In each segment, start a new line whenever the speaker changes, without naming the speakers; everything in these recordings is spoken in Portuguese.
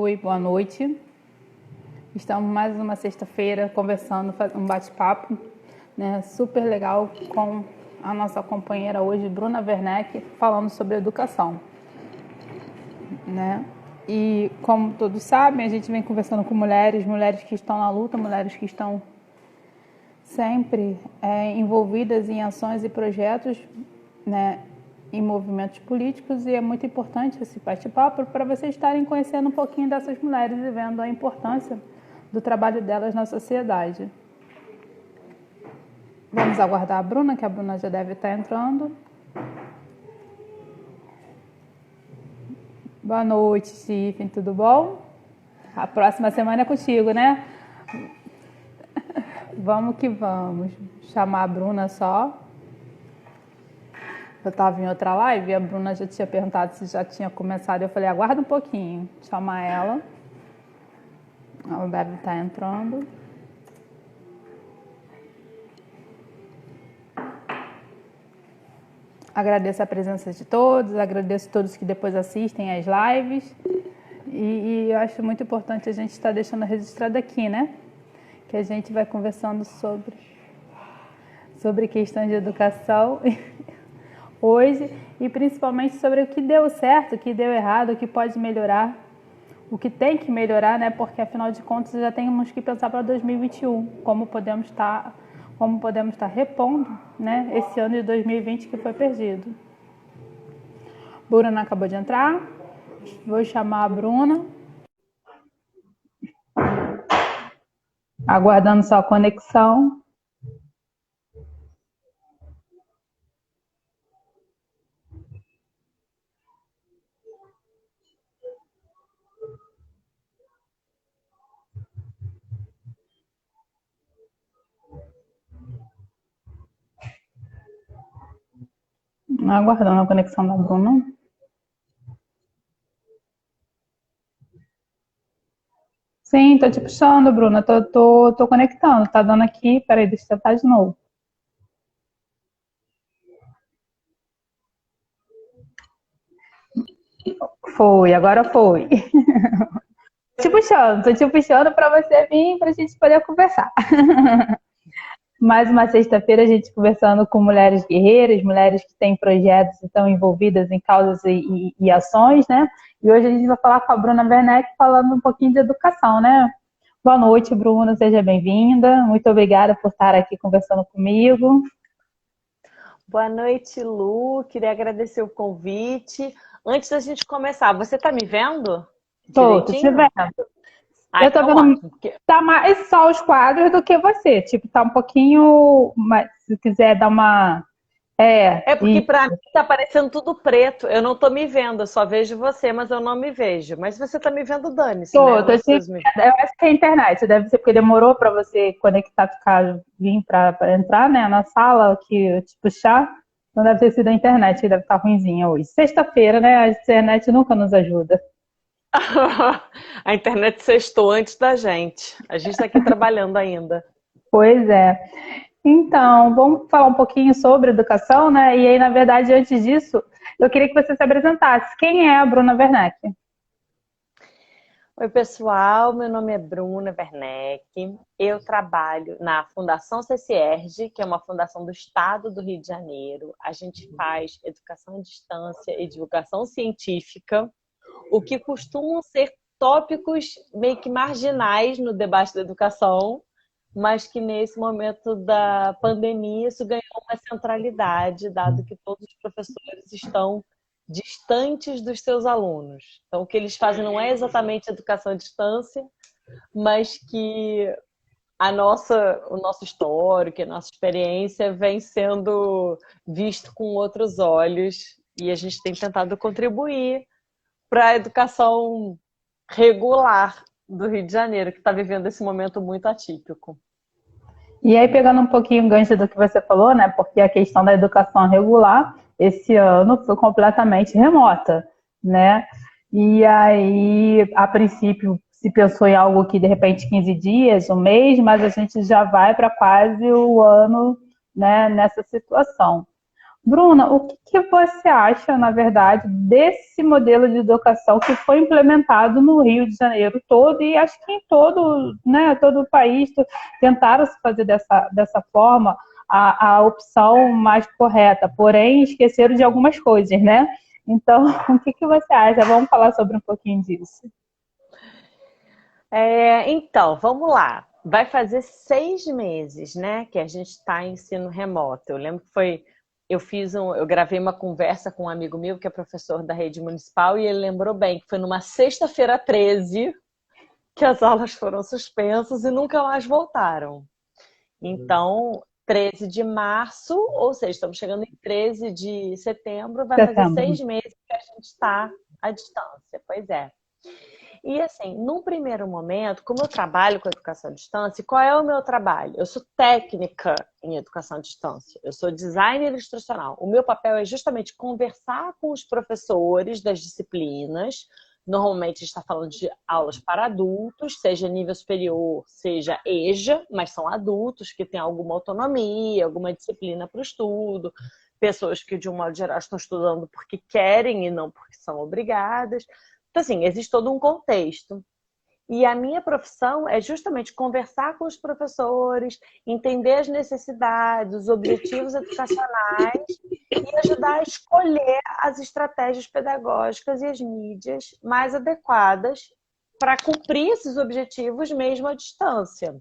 Oi, boa noite. Estamos mais uma sexta-feira conversando, um bate-papo, né, super legal com a nossa companheira hoje, Bruna Werneck, falando sobre educação, né? E como todos sabem, a gente vem conversando com mulheres que estão na luta, mulheres que estão sempre envolvidas em ações e projetos, né, em movimentos políticos, e é muito importante esse bate-papo para vocês estarem conhecendo um pouquinho dessas mulheres e vendo a importância do trabalho delas na sociedade. Vamos aguardar a Bruna, que a Bruna já deve estar entrando. Boa noite, Stephen, tudo bom? A próxima semana é contigo, né? Vamos que vamos. Chamar a Bruna só. Eu estava em outra live e a Bruna já tinha perguntado se já tinha começado. Eu falei, aguarda um pouquinho, chamar ela. Ela deve estar entrando. Agradeço a presença de todos, agradeço a todos que depois assistem às lives. E eu acho muito importante a gente estar deixando registrado aqui, né? Que a gente vai conversando sobre questões de educação hoje, e principalmente sobre o que deu certo, o que deu errado, o que pode melhorar, o que tem que melhorar, né? Porque afinal de contas já temos que pensar para 2021, como podemos estar repondo, né, esse ano de 2020 que foi perdido. Bruna acabou de entrar, vou chamar a Bruna, aguardando sua conexão. Aguardando a conexão da Bruna. Sim, tô te puxando, Bruna. Tô conectando. Tá dando aqui. Peraí, deixa eu tentar de novo. Foi, agora foi. Tô te puxando para você vir para a gente poder conversar. Mais uma sexta-feira a gente conversando com mulheres guerreiras, mulheres que têm projetos e estão envolvidas em causas e ações, né? E hoje a gente vai falar com a Bruna Werneck falando um pouquinho de educação, né? Boa noite, Bruna, seja bem-vinda. Muito obrigada por estar aqui conversando comigo.
Boa noite, Lu. Queria agradecer o convite. Antes da gente começar, você está me vendo?
Tô te vendo. Eu tô
Então
vendo,
ótimo.
tá mais só os quadros do que você. Tipo, tá um pouquinho, mas se quiser dar uma...
É porque para mim tá parecendo tudo preto. Eu não tô me vendo, eu só vejo você, mas eu não me vejo. Mas você tá me vendo, dane-se, né? Eu
Tô
não
te
preciso me ver.
vendo. Eu acho que é a internet. Deve ser porque demorou para você conectar, vir para entrar, né, na sala, que eu te puxar. Então deve ter sido a internet, que deve estar ruinzinha hoje. Sexta-feira, né? A internet nunca nos ajuda.
A internet sextou antes da gente. A gente está aqui trabalhando ainda.
Pois é. Então, vamos falar um pouquinho sobre educação, né? E aí, na verdade, antes disso, eu queria que você se apresentasse. Quem é a Bruna Werneck?
Oi, pessoal. Meu nome é Bruna Werneck. Eu trabalho na Fundação CCERJ, que é uma fundação do Estado do Rio de Janeiro. A gente faz educação à distância e divulgação científica, o que costumam ser tópicos meio que marginais no debate da educação, mas que nesse momento da pandemia isso ganhou uma centralidade, dado que todos os professores estão distantes dos seus alunos. Então, o que eles fazem não é exatamente educação à distância, mas que o nosso histórico, a nossa experiência vem sendo visto com outros olhos, e a gente tem tentado contribuir para a educação regular do Rio de Janeiro, que está vivendo esse momento muito atípico.
E aí, pegando um pouquinho o gancho do que você falou, né? Porque a questão da educação regular, esse ano foi completamente remota, né? E aí, a princípio, se pensou em algo que, de repente, 15 dias, um mês, mas a gente já vai para quase o ano, né, nessa situação. Bruna, o que que você acha, na verdade, desse modelo de educação que foi implementado no Rio de Janeiro todo e acho que em todo, né, todo o país tentaram se fazer dessa forma a opção mais correta, porém esqueceram de algumas coisas, né? Então, o que que você acha? Vamos falar sobre um pouquinho disso.
Então, vamos lá. Vai fazer 6 meses, né, que a gente está em ensino remoto. Eu lembro que eu gravei uma conversa com um amigo meu que é professor da rede municipal e ele lembrou bem que foi numa sexta-feira 13 que as aulas foram suspensas e nunca mais voltaram. Então, 13 de março, ou seja, estamos chegando em 13 de setembro, vai fazer
Setembro.
6 meses que a gente está à distância. Pois é. E assim, num primeiro momento, como eu trabalho com educação à distância, qual é o meu trabalho? Eu sou técnica em educação à distância, eu sou designer instrucional. O meu papel é justamente conversar com os professores das disciplinas. Normalmente a gente está falando de aulas para adultos, seja nível superior, seja EJA, mas são adultos que têm alguma autonomia, alguma disciplina para o estudo, pessoas que, de um modo geral, estão estudando porque querem e não porque são obrigadas. Então, assim, existe todo um contexto. E a minha profissão é justamente conversar com os professores, entender as necessidades, os objetivos educacionais e ajudar a escolher as estratégias pedagógicas e as mídias mais adequadas para cumprir esses objetivos mesmo à distância.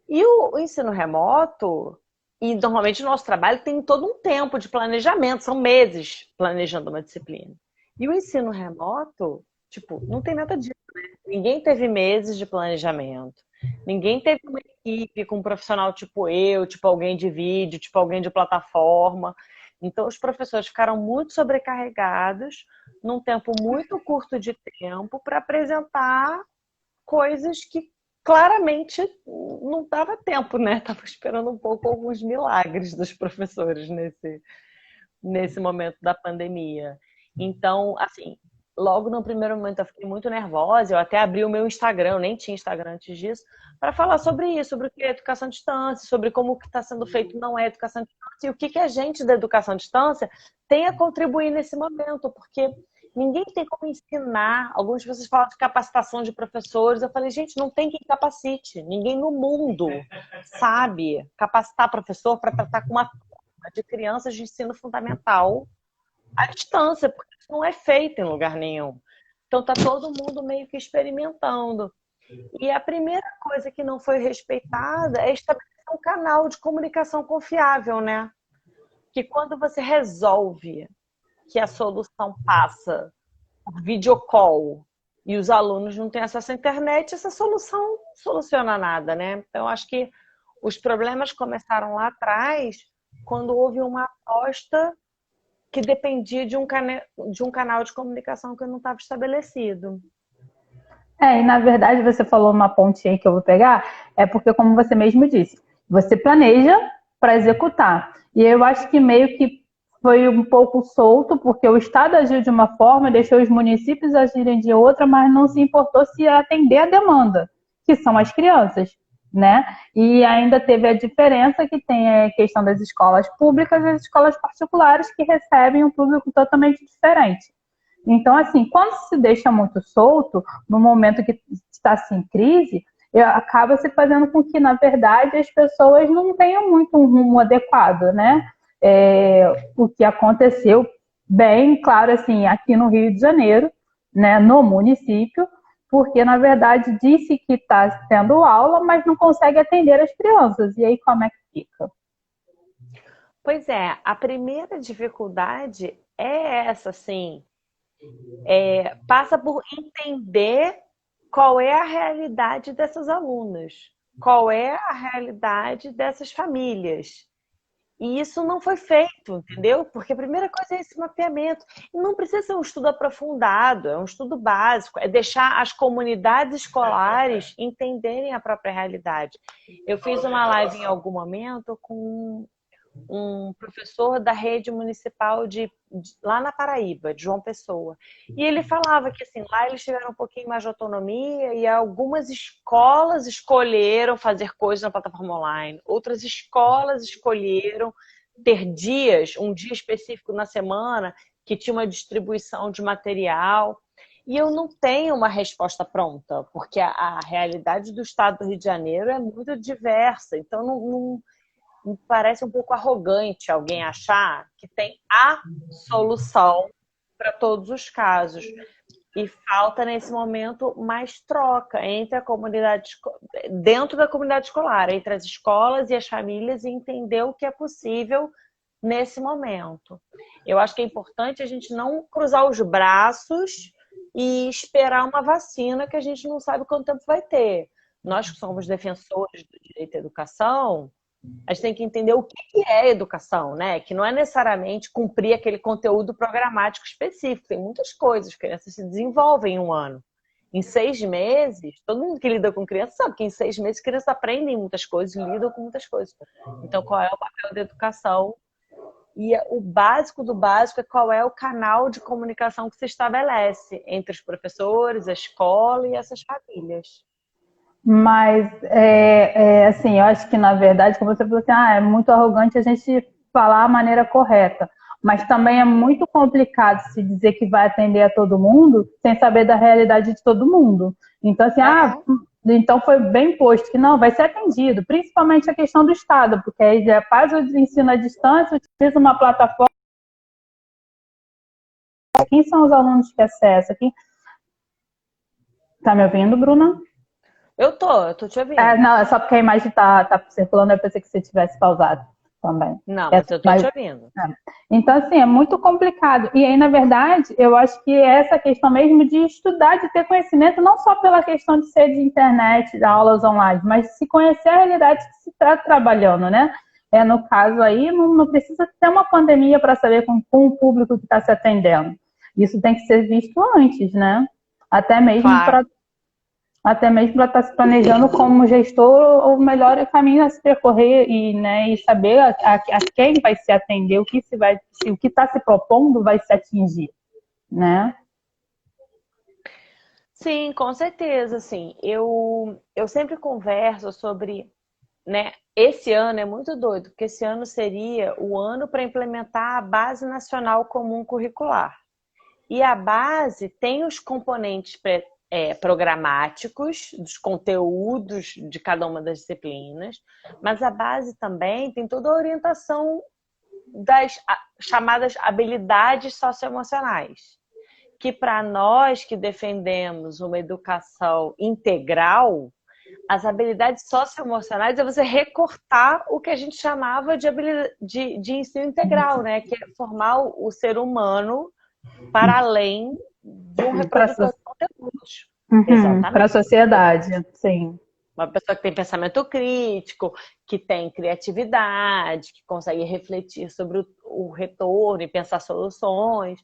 E o ensino remoto, e normalmente o nosso trabalho tem todo um tempo de planejamento, são meses planejando uma disciplina. E o ensino remoto, tipo, não tem nada disso, né? Ninguém teve meses de planejamento. Ninguém teve uma equipe com um profissional tipo eu, tipo alguém de vídeo, tipo alguém de plataforma. Então, os professores ficaram muito sobrecarregados num tempo muito curto de tempo para apresentar coisas que claramente não dava tempo, né? Tava esperando um pouco alguns milagres dos professores nesse momento da pandemia. Então, assim, logo no primeiro momento eu fiquei muito nervosa, eu até abri o meu Instagram, eu nem tinha Instagram antes disso, para falar sobre isso, sobre o que é educação à distância, sobre como o que está sendo feito não é educação à distância, e o que a gente da educação à distância tem a contribuir nesse momento, porque ninguém tem como ensinar. Algumas pessoas falam de capacitação de professores, eu falei, gente, não tem quem capacite, ninguém no mundo sabe capacitar professor para tratar com uma turma de crianças de ensino fundamental à distância, porque isso não é feito em lugar nenhum. Então tá todo mundo meio que experimentando. E a primeira coisa que não foi respeitada é estabelecer um canal de comunicação confiável, né? Que quando você resolve que a solução passa por videocall e os alunos não têm acesso à internet, essa solução não soluciona nada, né? Então, acho que os problemas começaram lá atrás, quando houve uma aposta que dependia de um canal de comunicação que não estava estabelecido.
E na verdade você falou uma pontinha que eu vou pegar, é porque, como você mesmo disse, você planeja para executar. E eu acho que meio que foi um pouco solto, porque o Estado agiu de uma forma, deixou os municípios agirem de outra, mas não se importou se atender a demanda, que são as crianças, né? E ainda teve a diferença que tem a questão das escolas públicas e as escolas particulares, que recebem um público totalmente diferente. Então, assim, quando se deixa muito solto, no momento que está assim, em crise, acaba se fazendo com que, na verdade, as pessoas não tenham muito um rumo adequado, né? O que aconteceu bem claro, assim, aqui no Rio de Janeiro, né, no município, porque, na verdade, disse que está tendo aula, mas não consegue atender as crianças. E aí, como é que fica?
Pois é, a primeira dificuldade é essa, assim, passa por entender qual é a realidade dessas alunas, qual é a realidade dessas famílias. E isso não foi feito, entendeu? Porque a primeira coisa é esse mapeamento. E não precisa ser um estudo aprofundado, é um estudo básico, é deixar as comunidades escolares entenderem a própria realidade. Eu fiz uma live em algum momento com um professor da rede municipal lá na Paraíba, de João Pessoa. E ele falava que assim, lá eles tiveram um pouquinho mais de autonomia e algumas escolas escolheram fazer coisas na plataforma online, outras escolas escolheram ter dias, um dia específico na semana, que tinha uma distribuição de material. E eu não tenho uma resposta pronta, porque a realidade do estado do Rio de Janeiro é muito diversa. Então, me parece um pouco arrogante alguém achar que tem a solução para todos os casos. E falta, nesse momento, mais troca entre a comunidade, dentro da comunidade escolar, entre as escolas e as famílias, e entender o que é possível nesse momento. Eu acho que é importante a gente não cruzar os braços e esperar uma vacina que a gente não sabe quanto tempo vai ter. Nós que somos defensores do direito à educação, a gente tem que entender o que é educação, né? Que não é necessariamente cumprir aquele conteúdo programático específico. Tem muitas coisas, crianças se desenvolvem em um ano. Em 6 meses, todo mundo que lida com criança sabe que em 6 meses crianças aprendem muitas coisas, lidam com muitas coisas. Então, qual é o papel da educação? E o básico do básico é qual é o canal de comunicação que se estabelece entre os professores, a escola e essas famílias.
Mas, assim, eu acho que, na verdade, como você falou assim, é muito arrogante a gente falar a maneira correta. Mas também é muito complicado se dizer que vai atender a todo mundo sem saber da realidade de todo mundo. Então, assim, então foi bem posto que não, vai ser atendido, principalmente a questão do Estado, porque aí já faz o ensino à distância, utiliza uma plataforma. Quem são os alunos que acessam? Tá me ouvindo, Bruna?
Eu tô te ouvindo.
Não, é só porque a imagem tá circulando, eu pensei que você tivesse pausado também.
Não, mas eu tô te ouvindo.
Então, assim, é muito complicado. E aí, na verdade, eu acho que é essa questão mesmo de estudar, de ter conhecimento, não só pela questão de ser de internet, de aulas online, mas de se conhecer a realidade que se está trabalhando, né? No caso aí, não precisa ter uma pandemia para saber com o público que está se atendendo. Isso tem que ser visto antes, né? Até mesmo para estar se planejando como gestor o melhor caminho a se percorrer e saber a quem vai se atender, o que está se propondo vai se atingir, né?
Sim, com certeza, assim, eu sempre converso sobre, né, esse ano é muito doido, porque esse ano seria o ano para implementar a Base Nacional Comum Curricular. E a base tem os componentes programáticos, dos conteúdos de cada uma das disciplinas, mas a base também tem toda a orientação das chamadas habilidades socioemocionais, que para nós que defendemos uma educação integral, as habilidades socioemocionais é você recortar o que a gente chamava de ensino integral, né? Que é formar o ser humano para além de um reprodutor de conteúdos.
Para a sociedade, sim.
Uma pessoa que tem pensamento crítico, que tem criatividade, que consegue refletir sobre o retorno e pensar soluções.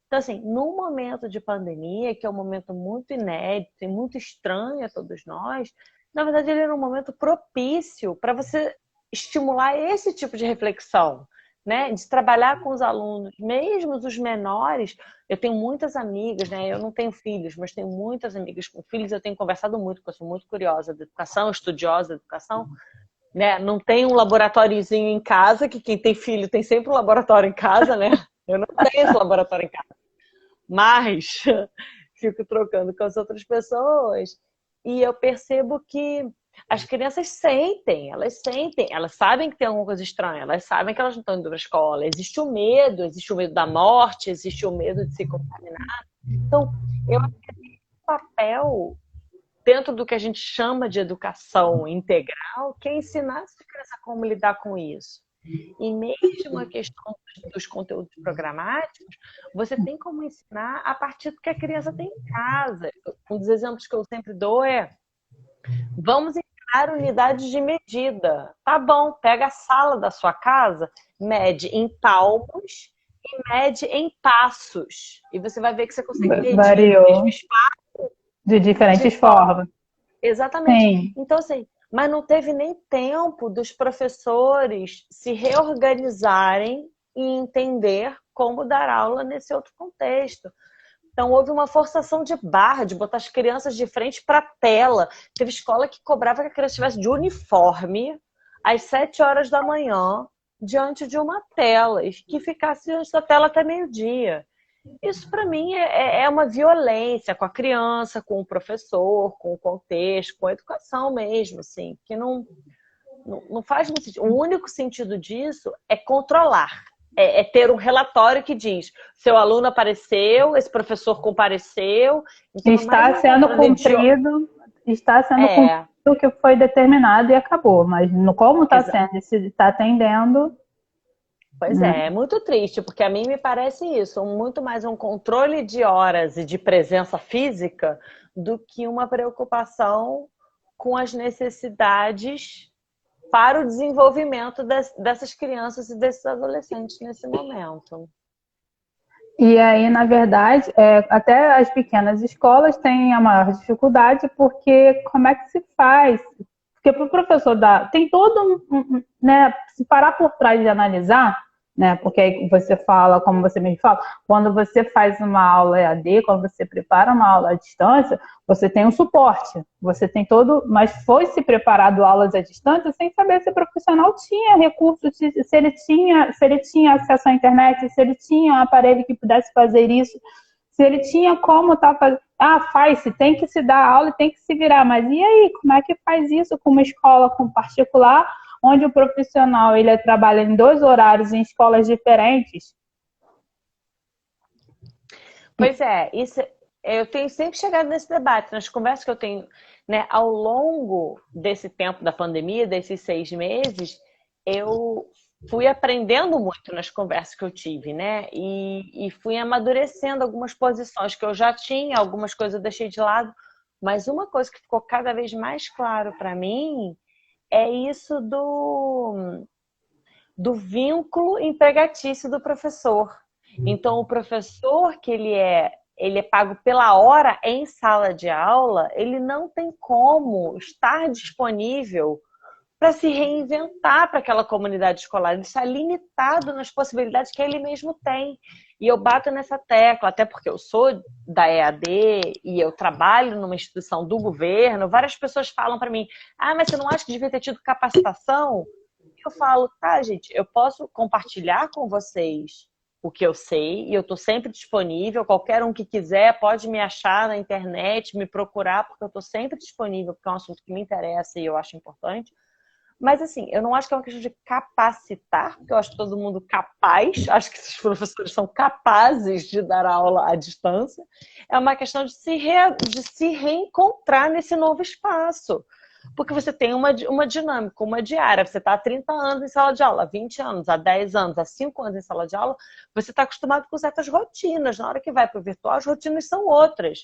Então, assim, num momento de pandemia, que é um momento muito inédito e muito estranho a todos nós, na verdade ele era um momento propício para você estimular esse tipo de reflexão, né? De trabalhar com os alunos, mesmo os menores. Eu tenho muitas amigas, né? Eu não tenho filhos, mas tenho muitas amigas com filhos. Eu tenho conversado muito, porque eu sou muito curiosa da educação, estudiosa da educação, né? Não tem um laboratóriozinho em casa, que quem tem filho tem sempre um laboratório em casa, né? Eu não tenho esse laboratório em casa. Mas fico trocando com as outras pessoas e eu percebo que as crianças sentem, elas sabem que tem alguma coisa estranha, elas sabem que elas não estão indo para a escola. Existe o medo da morte, existe o medo de se contaminar. Então, eu acho que esse papel, dentro do que a gente chama de educação integral, que é ensinar as crianças como lidar com isso. E mesmo a questão dos conteúdos programáticos, você tem como ensinar a partir do que a criança tem em casa. Um dos exemplos que eu sempre dou é: vamos ensinar unidades de medida. Tá bom, pega a sala da sua casa, mede em palmos e mede em passos. E você vai ver que você consegue medir o mesmo espaço
de diferentes formas.
Exatamente.
Sim.
Então, assim, mas não teve nem tempo dos professores se reorganizarem e entender como dar aula nesse outro contexto. Então, houve uma forçação de barra, de botar as crianças de frente para a tela. Teve escola que cobrava que a criança estivesse de uniforme às 7 horas da manhã, diante de uma tela, e que ficasse diante da tela até meio-dia. Isso, para mim, é uma violência com a criança, com o professor, com o contexto, com a educação mesmo, assim, que não faz muito sentido. O único sentido disso é controlar. É ter um relatório que diz: seu aluno apareceu, esse professor compareceu. Então,
Está sendo cumprido, está sendo cumprido o que foi determinado e acabou. Mas como está sendo, se está atendendo.
Pois é muito triste, porque a mim me parece isso, muito mais um controle de horas e de presença física do que uma preocupação com as necessidades para o desenvolvimento dessas crianças e desses adolescentes nesse momento.
E aí, na verdade, até as pequenas escolas têm a maior dificuldade, porque como é que se faz? Porque para o professor tem todo né, se parar por trás de analisar, né? Porque aí você fala, como você mesmo fala, quando você faz uma aula EAD, quando você prepara uma aula à distância, você tem um suporte, você tem mas foi se preparado aulas à distância sem saber se o profissional tinha recursos, se ele tinha acesso à internet, se ele tinha um aparelho que pudesse fazer isso, se ele tinha como estar fazendo. Faz-se, tem que se dar aula e tem que se virar, mas e aí, como é que faz isso com uma escola particular, onde o profissional ele trabalha em 2 horários em escolas diferentes?
Pois é, isso, eu tenho sempre chegado nesse debate, nas conversas que eu tenho, né, ao longo desse tempo da pandemia, desses 6 meses, eu fui aprendendo muito nas conversas que eu tive, né? E fui amadurecendo algumas posições que eu já tinha, algumas coisas eu deixei de lado, mas uma coisa que ficou cada vez mais claro para mim é isso do vínculo empregatício do professor. Então, o professor que ele é pago pela hora em sala de aula, ele não tem como estar disponível para se reinventar para aquela comunidade escolar. Ele está limitado nas possibilidades que ele mesmo tem. E eu bato nessa tecla, até porque eu sou da EAD e eu trabalho numa instituição do governo. Várias pessoas falam para mim: mas você não acha que devia ter tido capacitação? Eu falo: tá, gente, eu posso compartilhar com vocês o que eu sei e eu estou sempre disponível. Qualquer um que quiser pode me achar na internet, me procurar, porque eu estou sempre disponível, porque é um assunto que me interessa e eu acho importante. Mas, assim, eu não acho que é uma questão de capacitar, porque eu acho todo mundo capaz, acho que esses professores são capazes de dar aula à distância. É uma questão de se reencontrar nesse novo espaço. Porque você tem uma dinâmica, uma diária. Você está há 30 anos em sala de aula, há 20 anos, há 10 anos, há 5 anos em sala de aula, você está acostumado com certas rotinas. Na hora que vai para o virtual, as rotinas são outras.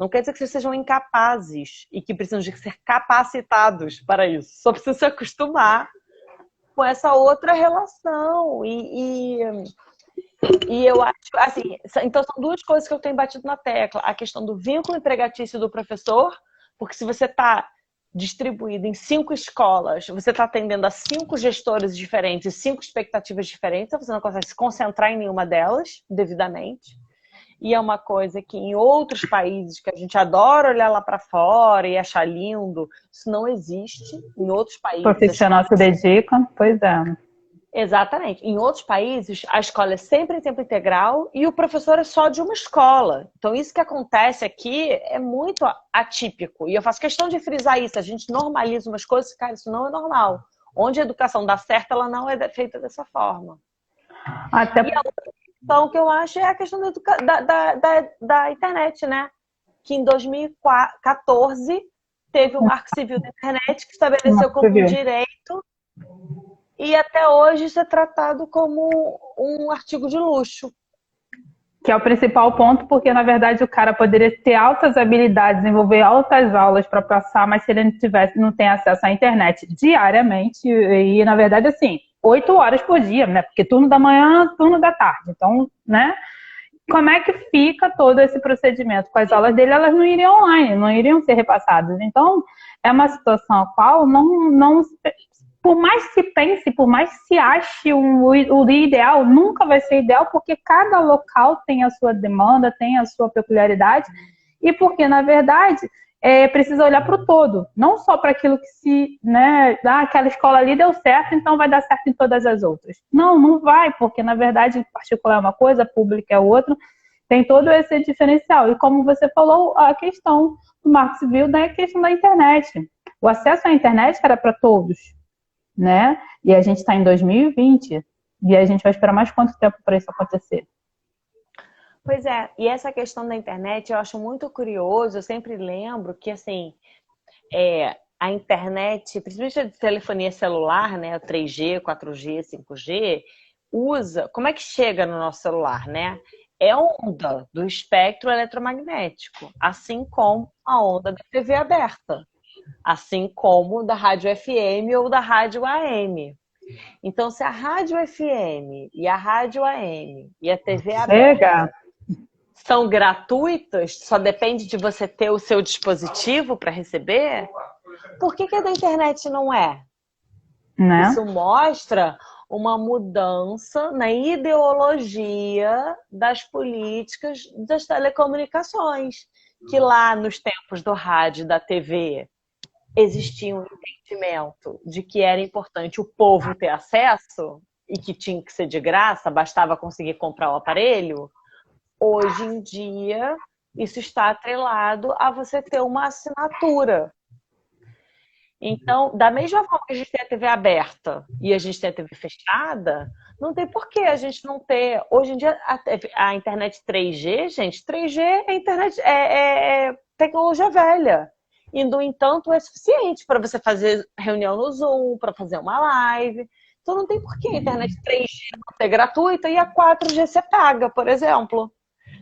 Não quer dizer que vocês sejam incapazes e que precisam de ser capacitados para isso. Só precisa se acostumar com essa outra relação. E eu acho, assim, então são 2 coisas que eu tenho batido na tecla. A questão do vínculo empregatício do professor, porque se você está distribuído em 5 escolas, você está atendendo a 5 gestores diferentes, 5 expectativas diferentes, você não consegue se concentrar em nenhuma delas devidamente. E é uma coisa que em outros países que a gente adora olhar lá para fora e achar lindo, isso não existe em outros países.
O profissional se dedica, pois é.
Exatamente. Em outros países, a escola é sempre em tempo integral e o professor é só de uma escola. Então, isso que acontece aqui é muito atípico. E eu faço questão de frisar isso. A gente normaliza umas coisas, cara, isso não é normal. Onde a educação dá certo, ela não é feita dessa forma.
Até...
E a outra questão que eu acho é a questão da internet, né? Que em 2014 teve o Marco Civil da Internet que estabeleceu como um direito e até hoje isso é tratado como um artigo de luxo.
Que é o principal ponto, porque na verdade o cara poderia ter altas habilidades, desenvolver altas aulas para passar, mas se ele não tem acesso à internet diariamente, e na verdade assim, 8 horas por dia, né? Porque turno da manhã, turno da tarde. Então, né? Como é que fica todo esse procedimento? Com as aulas dele, elas não iriam online, não iriam ser repassadas. Então, é uma situação a qual não por mais que se pense, por mais que se ache o ideal, nunca vai ser ideal, porque cada local tem a sua demanda, tem a sua peculiaridade, e porque, na verdade, precisa olhar para o todo, não só para aquilo que se, né, aquela escola ali deu certo, então vai dar certo em todas as outras. Não, não vai, porque na verdade particular é uma coisa, pública é outra, tem todo esse diferencial. E como você falou, a questão do Marco Civil é a questão da internet. O acesso à internet era para todos, né? E a gente está em 2020 e a gente vai esperar mais quanto tempo para isso acontecer?
Pois é, e essa questão da internet eu acho muito curioso, eu sempre lembro que, assim, a internet, principalmente a telefonia celular, né, o 3G, 4G, 5G, como é que chega no nosso celular, né? É onda do espectro eletromagnético, assim como a onda da TV aberta, assim como da rádio FM ou da rádio AM. Então, se a rádio FM e a rádio AM e a TV aberta são gratuitas, só depende de você ter o seu dispositivo para receber, por que a da internet não é?
Né?
Isso mostra uma mudança na ideologia das políticas das telecomunicações, que lá nos tempos do rádio e da TV existia um entendimento de que era importante o povo ter acesso e que tinha que ser de graça, bastava conseguir comprar o aparelho. Hoje em dia, isso está atrelado a você ter uma assinatura. Então, da mesma forma que a gente tem a TV aberta e a gente tem a TV fechada, não tem por que a gente não ter... Hoje em dia, a internet 3G, gente, 3G é internet, é tecnologia velha. E, no entanto, é suficiente para você fazer reunião no Zoom, para fazer uma live. Então, não tem por que a internet 3G não ser gratuita e a 4G você paga, por exemplo.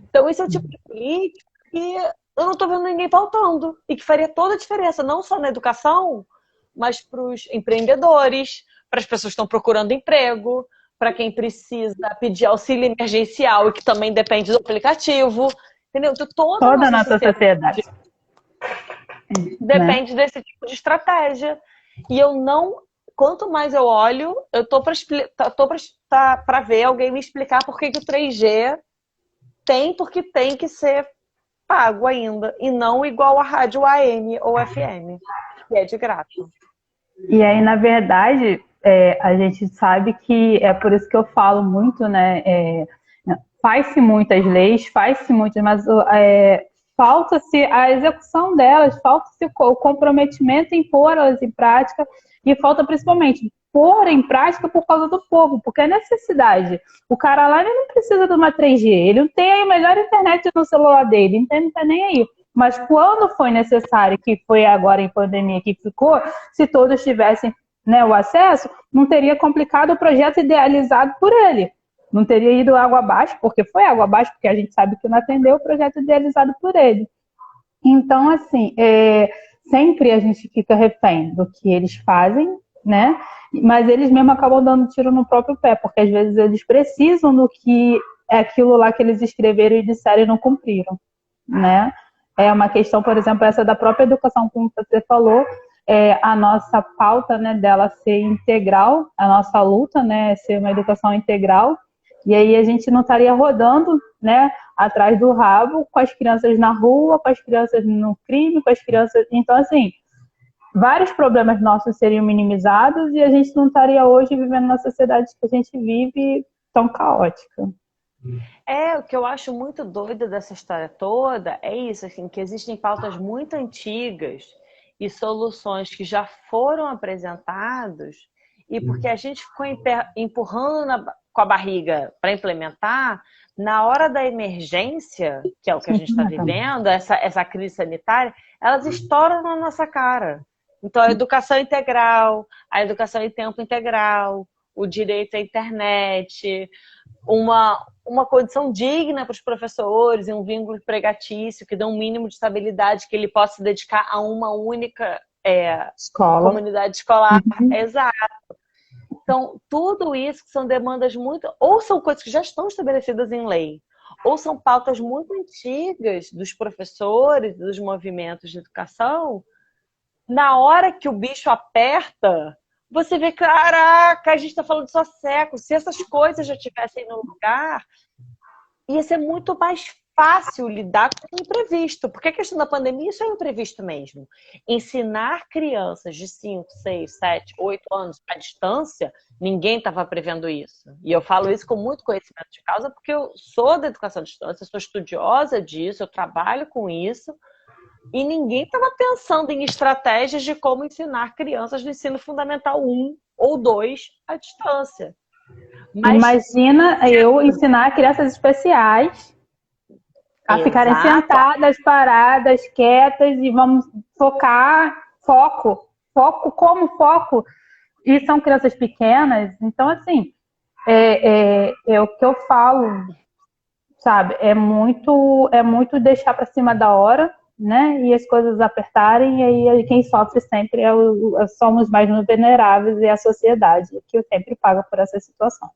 Então, esse é o tipo de política que eu não estou vendo ninguém pautando e que faria toda a diferença, não só na educação, mas para os empreendedores, para as pessoas que estão procurando emprego, para quem precisa pedir auxílio emergencial e que também depende do aplicativo. Entendeu? Então, toda
a nossa sociedade
depende desse tipo de estratégia. E eu não... Quanto mais eu olho, eu estou para ver alguém me explicar por que o 3G porque tem que ser pago ainda, e não igual a rádio AM ou FM, que é de graça.
E aí, na verdade, a gente sabe que é por isso que eu falo muito, né? Faz-se muitas leis, faz-se muitas, mas falta-se a execução delas, falta-se o comprometimento em pôr-las em prática, e falta principalmente pôr em prática por causa do povo, porque é necessidade. O cara lá ele não precisa de uma 3G, ele não tem a melhor internet no celular dele, então não está nem aí. Mas quando foi necessário, que foi agora em pandemia que ficou, se todos tivessem, né, o acesso, não teria complicado o projeto idealizado por ele. Não teria ido água abaixo, porque foi água abaixo, porque a gente sabe que não atendeu o projeto idealizado por ele. Então, assim, sempre a gente fica refém do que eles fazem, né? Mas eles mesmos acabam dando tiro no próprio pé, porque às vezes eles precisam do que é aquilo lá que eles escreveram e disseram e não cumpriram, né? É uma questão, por exemplo, essa da própria educação, como você falou, a nossa pauta, né, dela ser integral, a nossa luta, né, ser uma educação integral, e aí a gente não estaria rodando, né, atrás do rabo com as crianças na rua, com as crianças no crime, com as crianças... Então, assim, vários problemas nossos seriam minimizados e a gente não estaria hoje vivendo na sociedade que a gente vive tão caótica.
O que eu acho muito doido dessa história toda é isso, assim, que existem pautas muito antigas e soluções que já foram apresentadas, e porque a gente ficou empurrando com a barriga para implementar, na hora da emergência, que é o que a gente está vivendo, essa crise sanitária, elas estouram na nossa cara. Então, a educação integral, a educação em tempo integral, o direito à internet, uma condição digna para os professores e um vínculo empregatício que dê um mínimo de estabilidade que ele possa se dedicar a uma única comunidade escolar. Exato. Então, tudo isso que são demandas muito... Ou são coisas que já estão estabelecidas em lei, ou são pautas muito antigas dos professores, dos movimentos de educação. Na hora que o bicho aperta, você vê, caraca, a gente está falando só séculos. Se essas coisas já estivessem no lugar, ia ser muito mais fácil lidar com o imprevisto, porque a questão da pandemia, isso é imprevisto mesmo. Ensinar crianças de 5, 6, 7, 8 anos à distância, ninguém estava prevendo isso. E eu falo isso com muito conhecimento de causa, porque eu sou da educação à distância, sou estudiosa disso, eu trabalho com isso, e ninguém estava pensando em estratégias de como ensinar crianças do ensino fundamental 1 ou 2 à distância. Mas
imagina eu ensinar crianças especiais a ficarem sentadas, paradas, quietas e vamos focar, como foco. E são crianças pequenas, então assim, é o que eu falo, sabe? É muito deixar para cima da hora, né? E as coisas apertarem, e aí quem sofre sempre somos mais vulneráveis e a sociedade, que eu sempre pago por essa situação.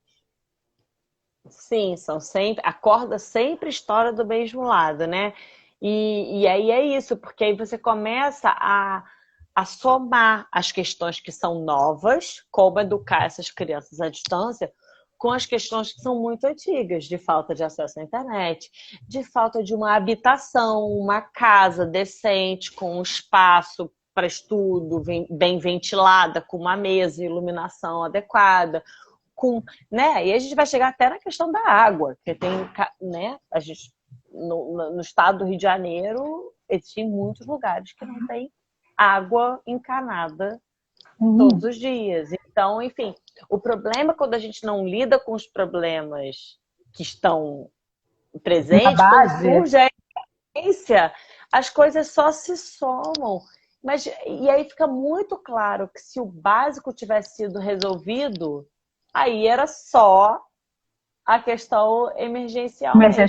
Sim, são sempre, a corda sempre estoura do mesmo lado, né? E aí é isso, porque aí você começa a somar as questões que são novas, como educar essas crianças à distância, com as questões que são muito antigas, de falta de acesso à internet, de falta de uma habitação, uma casa decente, com um espaço para estudo, bem ventilada, com uma mesa e iluminação adequada, né? E a gente vai chegar até na questão da água, que tem, né? A gente, no estado do Rio de Janeiro, existem muitos lugares que não tem água encanada todos os dias. Então, enfim, o problema é quando a gente não lida com os problemas que estão presentes, quando surge a emergência, as coisas só se somam. Mas, e aí fica muito claro que se o básico tivesse sido resolvido, aí era só a questão emergencial mesmo.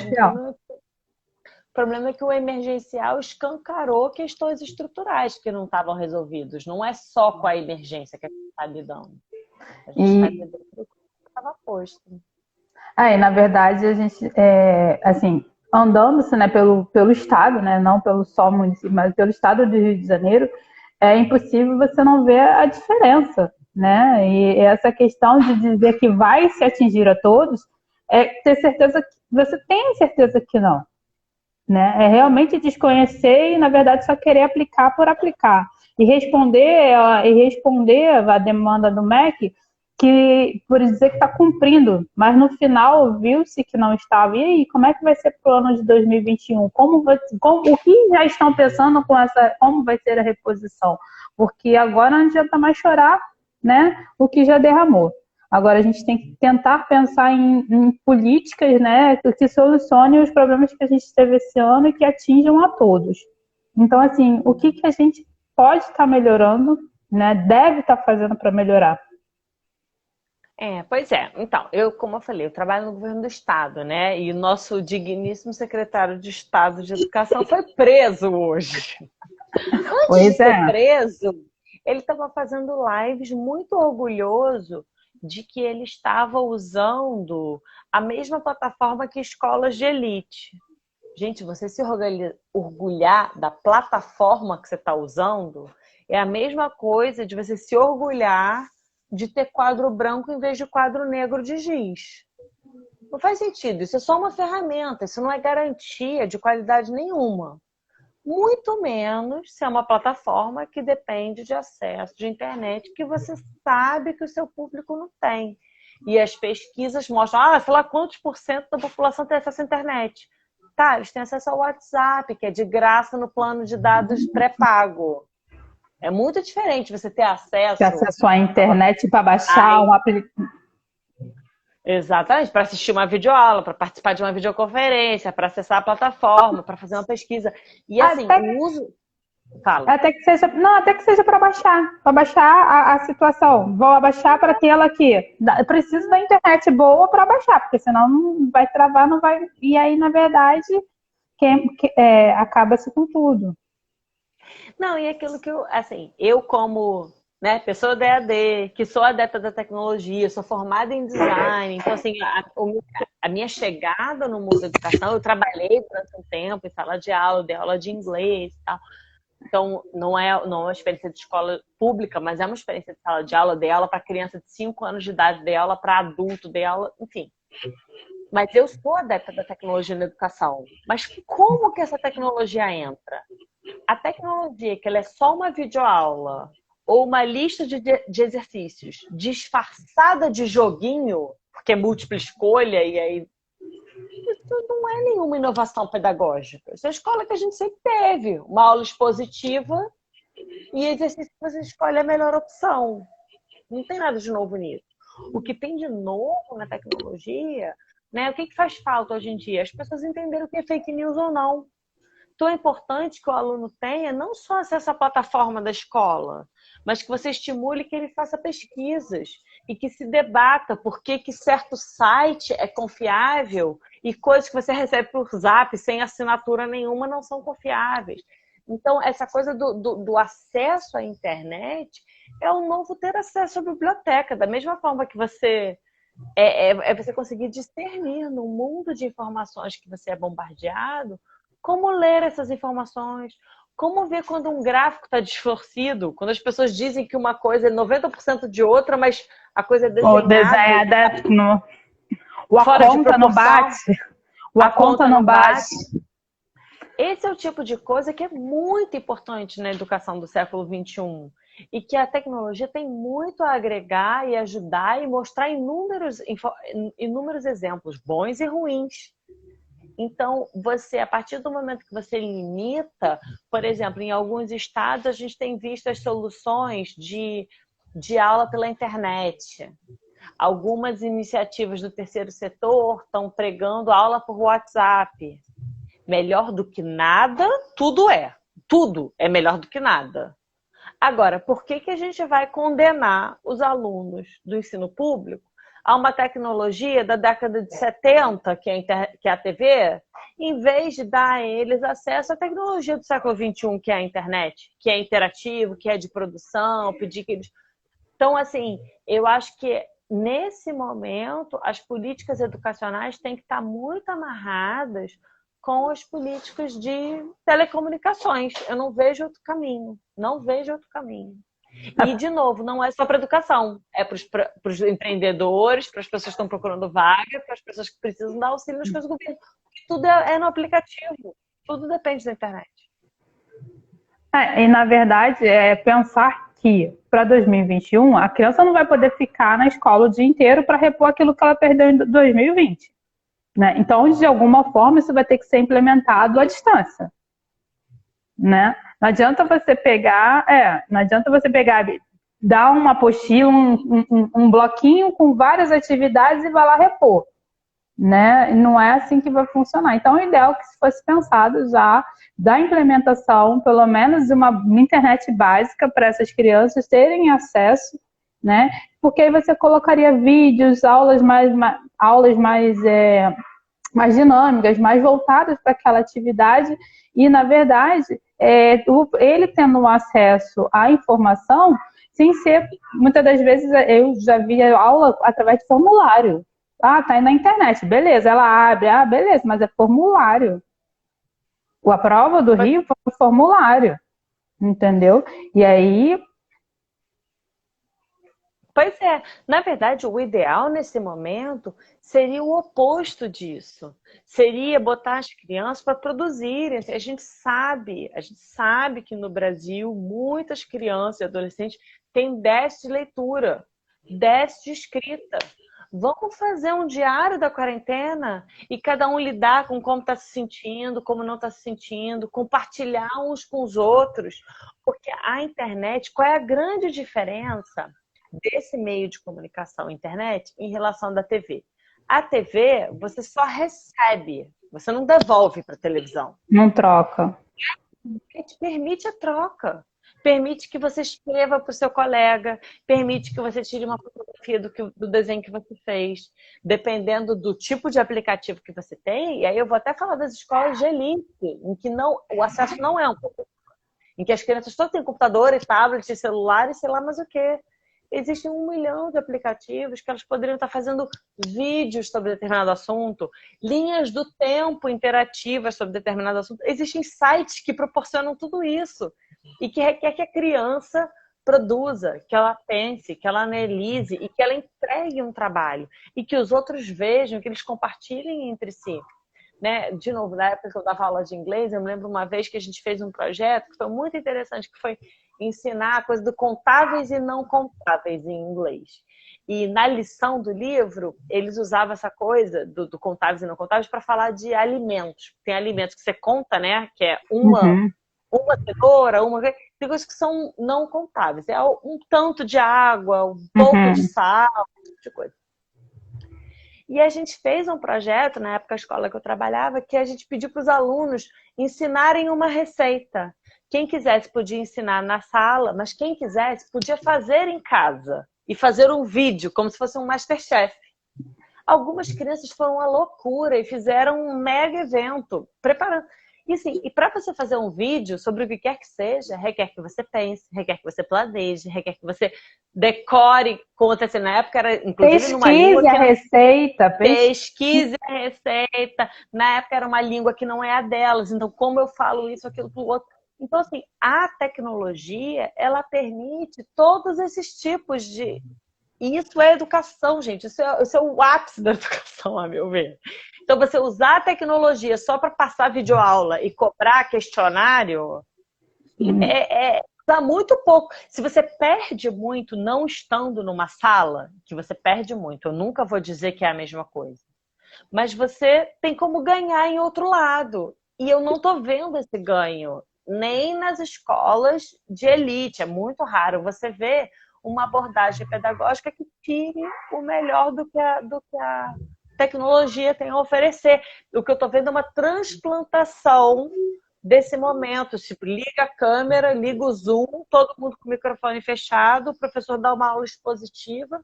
O problema é que o emergencial escancarou questões estruturais que não estavam resolvidos. Não é só com a emergência que a gente está lidando. A gente está lidando com o que estava posto.
Na verdade, a gente, assim, andando-se, né, pelo estado, né, não pelo só município, mas pelo estado do Rio de Janeiro, é impossível você não ver a diferença, né? E essa questão de dizer que vai se atingir a todos, ter certeza que você tem certeza que não, né? É realmente desconhecer e, na verdade, só querer aplicar por aplicar. E responder a demanda do MEC que, por dizer que está cumprindo, mas no final viu-se que não estava. E aí, como é que vai ser para o ano de 2021? O que já estão pensando com como vai ser a reposição? Porque agora não adianta mais chorar, né, o que já derramou. Agora a gente tem que tentar pensar em políticas, né, que solucionem os problemas que a gente teve esse ano e que atinjam a todos. Então, assim, o que a gente pode estar melhorando, né, deve estar fazendo para melhorar?
Pois é. Então, como eu falei, eu trabalho no governo do estado, né? E o nosso digníssimo secretário de Estado de Educação foi preso hoje. Antes de ser preso, ele estava fazendo lives muito orgulhoso de que ele estava usando a mesma plataforma que escolas de elite. Gente, você se orgulhar da plataforma que você está usando é a mesma coisa de você se orgulhar de ter quadro branco em vez de quadro negro de giz. Não faz sentido. Isso é só uma ferramenta. Isso não é garantia de qualidade nenhuma. Muito menos se é uma plataforma que depende de acesso de internet que você sabe que o seu público não tem. E as pesquisas mostram, sei lá quantos por cento da população tem acesso à internet. Tá, eles têm acesso ao WhatsApp, que é de graça no plano de dados pré-pago. É muito diferente você ter acesso...
Ter acesso à internet para baixar um aplicativo.
Exatamente, para assistir uma videoaula, para participar de uma videoconferência, para acessar a plataforma, para fazer uma pesquisa. E assim, o uso... Fala.
Até que seja para baixar a situação. Vou abaixar para tê-la aqui. Eu preciso da internet boa para baixar, porque senão não vai travar, não vai... E aí, na verdade, acaba-se com tudo.
Não, e aquilo que eu como, né, pessoa da EAD, que sou adepta da tecnologia, sou formada em design, então assim, a minha chegada no mundo da educação, eu trabalhei durante um tempo em sala de aula, dei aula de inglês e tal. Então, não é uma experiência de escola pública, mas é uma experiência de sala de aula, dei aula para criança de 5 anos de idade, dei aula para adulto, dei aula, enfim. Mas eu sou adepta da tecnologia na educação. Mas como que essa tecnologia entra? A tecnologia, que ela é só uma videoaula ou uma lista de exercícios disfarçada de joguinho, porque é múltipla escolha, e aí isso não é nenhuma inovação pedagógica. Isso é a escola que a gente sempre teve. Uma aula expositiva e exercício que você escolhe a melhor opção. Não tem nada de novo nisso. O que tem de novo na tecnologia, né? O que faz falta hoje em dia? As pessoas entenderem o que é fake news ou não. Então é importante que o aluno tenha não só acesso à plataforma da escola, mas que você estimule que ele faça pesquisas e que se debata por que certo site é confiável e coisas que você recebe por Zap sem assinatura nenhuma não são confiáveis. Então, essa coisa do acesso à internet é o novo ter acesso à biblioteca. Da mesma forma que você você conseguir discernir no mundo de informações que você é bombardeado, como ler essas informações, como ver quando um gráfico está distorcido, quando as pessoas dizem que uma coisa é 90% de outra, mas a coisa é
Ou
desenhada.
desenhada no... O a
Fora de
conta não
proporção.
bate. A conta não bate.
Esse é o tipo de coisa que é muito importante na educação do século XXI. E que a tecnologia tem muito a agregar e ajudar e mostrar inúmeros exemplos, bons e ruins. Então, a partir do momento que você limita, por exemplo, em alguns estados a gente tem visto as soluções de aula pela internet. Algumas iniciativas do terceiro setor estão pregando aula por WhatsApp. Melhor do que nada, tudo é. Tudo é melhor do que nada. Agora, por que a gente vai condenar os alunos do ensino público a uma tecnologia da década de 70, que é a TV, em vez de dar a eles acesso à tecnologia do século XXI, que é a internet, que é interativo, que é de produção, pedir que eles... Então, assim, eu acho que nesse momento as políticas educacionais têm que estar muito amarradas com as políticas de telecomunicações. Eu não vejo outro caminho. Não vejo outro caminho. E, de novo, não é só para a educação. É para os empreendedores, para as pessoas que estão procurando vaga, para as pessoas que precisam dar auxílio nas coisas do governo. Tudo é no aplicativo. Tudo depende da internet.
E, na verdade, pensar que para 2021 a criança não vai poder ficar na escola o dia inteiro para repor aquilo que ela perdeu em 2020. Né? Então, de alguma forma, isso vai ter que ser implementado à distância. Né? Não adianta você pegar, dar uma apostila, um bloquinho com várias atividades e vai lá repor. Né? Não é assim que vai funcionar. Então, o ideal é que se fosse pensado já da implementação, pelo menos de uma internet básica para essas crianças terem acesso, né? Porque aí você colocaria vídeos, aulas mais dinâmicas, mais voltadas para aquela atividade e, na verdade, ele tendo acesso à informação, sem ser, muitas das vezes, eu já vi aula através de formulário. Ah, tá aí na internet, beleza, ela abre, beleza, mas é formulário. A prova do Rio foi um formulário, entendeu? E aí...
Pois é, na verdade, o ideal nesse momento seria o oposto disso. Seria botar as crianças para produzirem. A gente sabe que no Brasil muitas crianças e adolescentes têm déficit de leitura, déficit de escrita. Vamos fazer um diário da quarentena e cada um lidar com como está se sentindo, como não está se sentindo, compartilhar uns com os outros. Porque a internet, qual é a grande diferença desse meio de comunicação, internet, em relação da TV? A TV, você só recebe, você não devolve para a televisão.
Não troca.
Permite a troca. Permite que você escreva para o seu colega, permite que você tire uma fotografia do desenho que você fez, dependendo do tipo de aplicativo que você tem. E aí eu vou até falar das escolas de elite, em que o acesso não é um pouco, em que as crianças todas têm computadores, tablets, celulares, sei lá mais o quê. Existem 1 milhão de aplicativos que elas poderiam estar fazendo vídeos sobre determinado assunto, linhas do tempo interativas sobre determinado assunto. Existem sites que proporcionam tudo isso e que requer que a criança produza, que ela pense, que ela analise e que ela entregue um trabalho. E que os outros vejam, que eles compartilhem entre si. Né? De novo, na época que eu dava aula de inglês, eu me lembro uma vez que a gente fez um projeto que foi muito interessante, que foi ensinar a coisa do contáveis e não contáveis em inglês. E na lição do livro, eles usavam essa coisa do contáveis e não contáveis para falar de alimentos. Tem alimentos que você conta, né? Que é uma cenoura, tem coisas que são não contáveis. É um tanto de água, um pouco de sal, esse tipo de coisa. E a gente fez um projeto, na época da escola que eu trabalhava, que a gente pediu para os alunos ensinarem uma receita. Quem quisesse podia ensinar na sala, mas quem quisesse podia fazer em casa. E fazer um vídeo, como se fosse um MasterChef. Algumas crianças foram uma loucura e fizeram um mega evento, preparando. E assim, e para você fazer um vídeo sobre o que quer que seja, requer que você pense, requer que você planeje, requer que você decore, conta assim, na época era inclusive numa língua que pesquise a receita. Na época era uma língua que não é a delas, então como eu falo isso, aquilo, pro outro. Então, assim, a tecnologia, ela permite todos esses tipos de... E isso é educação, gente. Isso é o ápice da educação, a meu ver. Então, você usar a tecnologia só para passar videoaula e cobrar questionário, dá muito pouco. Se você perde muito não estando numa sala, que você perde muito, eu nunca vou dizer que é a mesma coisa. Mas você tem como ganhar em outro lado. E eu não estou vendo esse ganho. Nem nas escolas de elite. É muito raro você ver uma abordagem pedagógica que tire o melhor do que a tecnologia tem a oferecer. O que eu estou vendo é uma transplantação desse momento. Tipo, liga a câmera, liga o Zoom, todo mundo com o microfone fechado, o professor dá uma aula expositiva.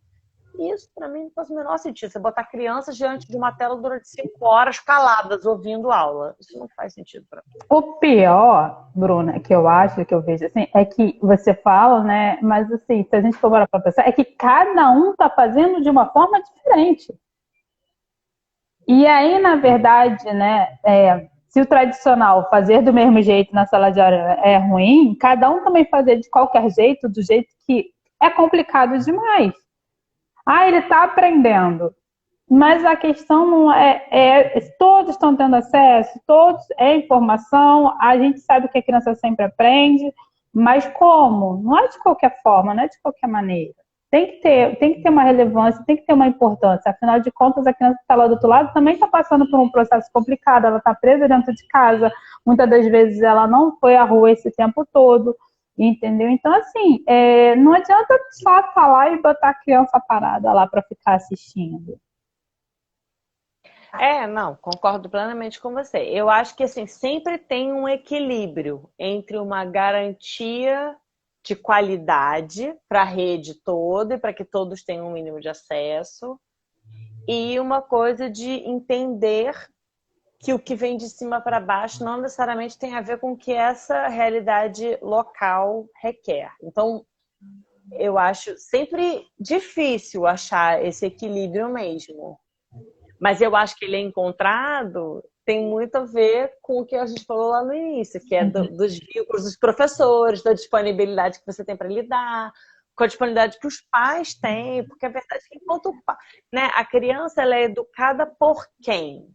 Isso, para mim, não faz o menor sentido. Você botar crianças diante de uma tela durante 5 horas caladas, ouvindo aula. Isso não faz sentido para mim.
O pior, Bruna, que eu acho, que eu vejo assim, é que você fala, né? Mas assim, se a gente for parar para pensar, é que cada um está fazendo de uma forma diferente. E aí, na verdade, né, se o tradicional fazer do mesmo jeito na sala de aula é ruim, cada um também fazer de qualquer jeito, do jeito que é complicado demais. Ele está aprendendo. Mas a questão não todos estão tendo acesso, todos é informação, a gente sabe que a criança sempre aprende, mas como? Não é de qualquer forma, não é de qualquer maneira. Tem que ter uma relevância, tem que ter uma importância. Afinal de contas, a criança que está lá do outro lado também está passando por um processo complicado, ela está presa dentro de casa, muitas das vezes ela não foi à rua esse tempo todo, entendeu? Então, assim, não adianta só falar e botar a criança parada lá para ficar assistindo.
Não, concordo plenamente com você. Eu acho que assim, sempre tem um equilíbrio entre uma garantia de qualidade para a rede toda e para que todos tenham um mínimo de acesso e uma coisa de entender que o que vem de cima para baixo não necessariamente tem a ver com o que essa realidade local requer. Então, eu acho sempre difícil achar esse equilíbrio mesmo. Mas eu acho que ele é encontrado, tem muito a ver com o que a gente falou lá no início, que é dos vínculos dos professores, da disponibilidade que você tem para lidar, com a disponibilidade que os pais têm, porque a verdade é que enquanto né, a criança ela é educada por quem?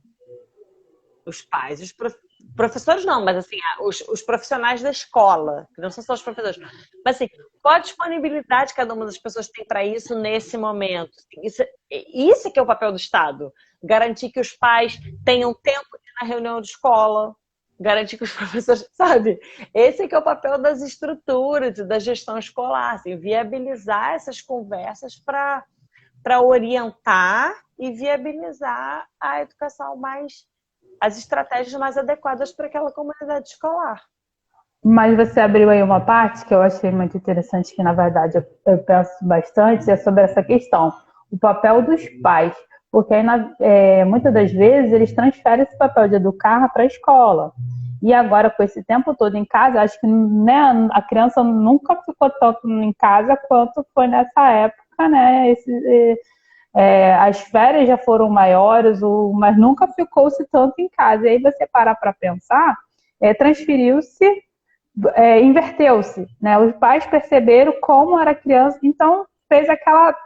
Os pais, os professores não, mas assim, os profissionais da escola, que não são só os professores. Mas assim, qual a disponibilidade que cada uma das pessoas tem para isso nesse momento? Isso que é o papel do Estado. Garantir que os pais tenham tempo de ir na reunião de escola, garantir que os professores, sabe? Esse que é o papel das estruturas e da gestão escolar, assim, viabilizar essas conversas para orientar e viabilizar a educação as estratégias mais adequadas para aquela comunidade escolar.
Mas você abriu aí uma parte que eu achei muito interessante, que na verdade eu penso bastante, é sobre essa questão, o papel dos pais. Porque aí, muitas das vezes eles transferem esse papel de educar para a escola. E agora, com esse tempo todo em casa, acho que né, a criança nunca ficou tanto em casa quanto foi nessa época, né? As férias já foram maiores, mas nunca ficou-se tanto em casa. E aí você parar para pensar, transferiu-se inverteu-se, né? Os pais perceberam como era criança, então fez aquela...